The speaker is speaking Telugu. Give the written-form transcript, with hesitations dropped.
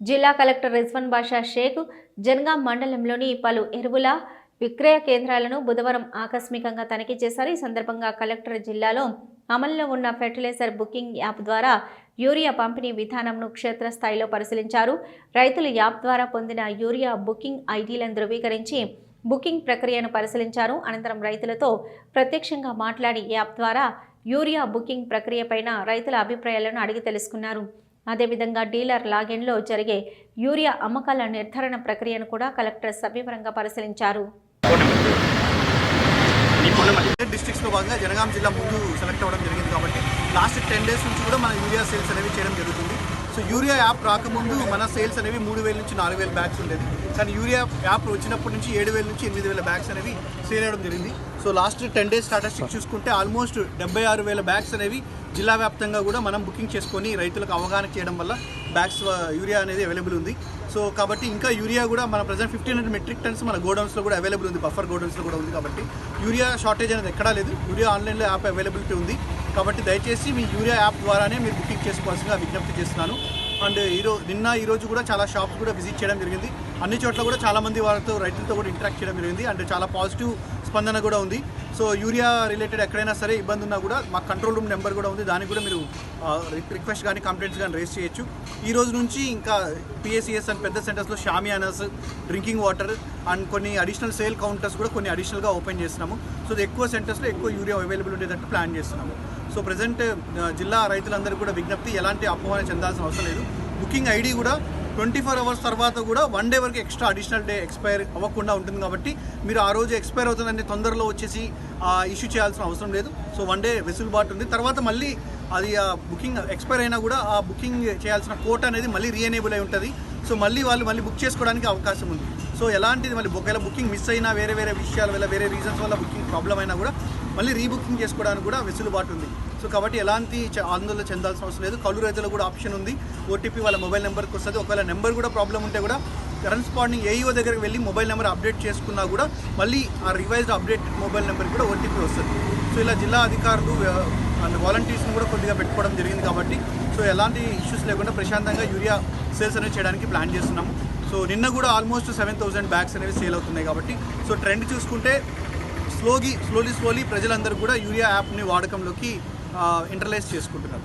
జిల్లా కలెక్టర్ రిజ్వాన్ బాషా షేక్ జనగాం మండలంలోని పలు ఎరువుల విక్రయ కేంద్రాలను బుధవారం ఆకస్మికంగా తనిఖీ చేశారు. ఈ సందర్భంగా కలెక్టర్ జిల్లాలో అమల్లో ఉన్న ఫెర్టిలైజర్ బుకింగ్ యాప్ ద్వారా యూరియా పంపిణీ విధానంను క్షేత్రస్థాయిలో పరిశీలించారు. రైతులు యాప్ ద్వారా పొందిన యూరియా బుకింగ్ ఐడీలను ధృవీకరించి బుకింగ్ ప్రక్రియను పరిశీలించారు. అనంతరం రైతులతో ప్రత్యక్షంగా మాట్లాడి యాప్ ద్వారా యూరియా బుకింగ్ ప్రక్రియపైన రైతుల అభిప్రాయాలను అడిగి తెలుసుకున్నారు. అదేవిధంగా డీలర్ లాగిన్లో జరిగే యూరియా అమ్మకాల నిర్ధారణ ప్రక్రియను కూడా కలెక్టర్ సవివరంగా పరిశీలించారు. డిస్ట్రిక్ట్స్లో భాగంగా జనగాం జిల్లా ముందు సెలెక్ట్ అవ్వడం జరిగింది కాబట్టి లాస్ట్ 10 days నుంచి కూడా మన యూరియా సేల్స్ అనేవి చేయడం జరుగుతుంది. సో యూరియా యాప్ రాకముందు మన సేల్స్ అనేవి 3000 నుంచి 4000 బ్యాగ్స్ ఉండేది. కానీ యూరియా యాప్ వచ్చినప్పటి నుంచి 7000 నుంచి 8000 బ్యాగ్స్ అనేవి సేల్ అవ్వడం జరిగింది. సో లాస్ట్ 10 days స్టాటిస్టిక్స్ చూసుకుంటే ఆల్మోస్ట్ 76000 బ్యాగ్స్ అనేవి జిల్లా వ్యాప్తంగా కూడా మనం బుకింగ్ చేసుకొని రైతులకు అవగాహన చేయడం వల్ల బ్యాగ్స్ యూరియా అనేది అవైలబుల్ ఉంది. సో కాబట్టి ఇంకా యూరియా కూడా మన ప్రజెంట్ 1500 మెట్రిక్ టన్స్ మన గోడౌన్స్లో కూడా అవైలబుల్ ఉంది, బఫర్ గోడౌన్స్లో కూడా ఉంది. కాబట్టి యూరియా షార్టేజ్ అనేది ఎక్కడా లేదు. యూరియా ఆన్లైన్లో యాప్ అవైలబిలిటీ ఉంది. కాబట్టి దయచేసి మీ యూరియా యాప్ ద్వారానే మీరు బుకింగ్ చేసుకోవాల్సిందిగా విజ్ఞప్తి చేస్తున్నాను. అండ్ ఈరోజు కూడా చాలా షాప్స్ కూడా విజిట్ చేయడం జరిగింది. అన్ని చోట్ల కూడా చాలామంది వారితో రైతులతో కూడా ఇంటరాక్ట్ చేయడం జరిగింది. అండ్ చాలా పాజిటివ్ స్పందన కూడా ఉంది. సో యూరియా రిలేటెడ్ ఎక్కడైనా సరే ఇబ్బంది ఉన్నా కూడా మా కంట్రోల్ రూమ్ నెంబర్ కూడా ఉంది. దానికి కూడా మీరు రిక్వెస్ట్ కానీ కంప్లైంట్స్ కానీ రేస్ చేయొచ్చు. ఈ రోజు నుంచి ఇంకా పిఎస్సిఎస్ అండ్ పెద్ద సెంటర్స్లో షామియానాస్, డ్రింకింగ్ వాటర్ అండ్ కొన్ని అడిషనల్ సేల్ కౌంటర్స్ కూడా కొన్ని అడిషనల్గా ఓపెన్ చేస్తున్నాము. సో ఎక్కువ సెంటర్స్లో ఎక్కువ యూరియా అవైలబుల్ ఉండేటట్టు ప్లాన్ చేస్తున్నాము. సో ప్రజెంట్ జిల్లా రైతులందరూ కూడా విజ్ఞప్తి, ఎలాంటి అపోహన చెందాల్సిన అవసరం లేదు. బుకింగ్ ఐడి కూడా 24 hours తర్వాత కూడా 1 day వరకు ఎక్స్ట్రా అడిషనల్ డే ఎక్స్పైర్ అవ్వకుండా ఉంటుంది. కాబట్టి మీరు ఆ రోజు ఎక్స్పైర్ అవుతుందంటే తొందరలో వచ్చేసి ఇష్యూ చేయాల్సిన అవసరం లేదు. సో 1 day వెసులుబాటు ఉంది. తర్వాత మళ్ళీ అది బుకింగ్ ఎక్స్పైర్ అయినా కూడా ఆ బుకింగ్ చేయాల్సిన కోట అనేది మళ్ళీ రీఎనేబుల్ అయి ఉంటుంది. సో వాళ్ళు బుక్ చేసుకోవడానికి అవకాశం ఉంది. సో ఎలాంటిది మళ్ళీ ఒకవేళ బుకింగ్ మిస్ అయినా వేరే విషయాల వల్ల వేరే రీజన్స్ వల్ల బుకింగ్ ప్రాబ్లం అయినా కూడా మళ్ళీ రీబుకింగ్ చేసుకోవడానికి కూడా వెసులుబాటు ఉంది. సో కాబట్టి ఎలాంటి ఆందోళన చెందాల్సిన అవసరం లేదు. కౌలు రైతులకు కూడా ఆప్షన్ ఉంది. ఓటీపీ వాళ్ళ మొబైల్ నెంబర్కి వస్తుంది. ఒకవేళ నెంబర్ కూడా ప్రాబ్లం ఉంటే కూడా కరెస్పాండింగ్ ఏఈఓ దగ్గరికి వెళ్ళి మొబైల్ నెంబర్ అప్డేట్ చేసుకున్నా కూడా మళ్ళీ ఆ రివైజ్డ్ అప్డేట్ మొబైల్ నెంబర్కి కూడా ఓటీపీ వస్తుంది. సో ఇలా జిల్లా అధికారులు అండ్ వాలంటీర్స్ని కూడా కొద్దిగా పెట్టుకోవడం జరిగింది. కాబట్టి సో ఎలాంటి ఇష్యూస్ లేకుండా ప్రశాంతంగా యూరియా సేల్స్ అనేవి చేయడానికి ప్లాన్ చేస్తున్నాము. సో నిన్న కూడా ఆల్మోస్ట్ 7000 బ్యాగ్స్ అనేవి సేల్ అవుతున్నాయి. కాబట్టి సో ట్రెండ్ చూసుకుంటే స్లోలీ ప్రజలందరూ కూడా యూరియా యాప్ని వాడకంలోకి ఇంటర్లైజ్ చేసుకుంటున్నారు.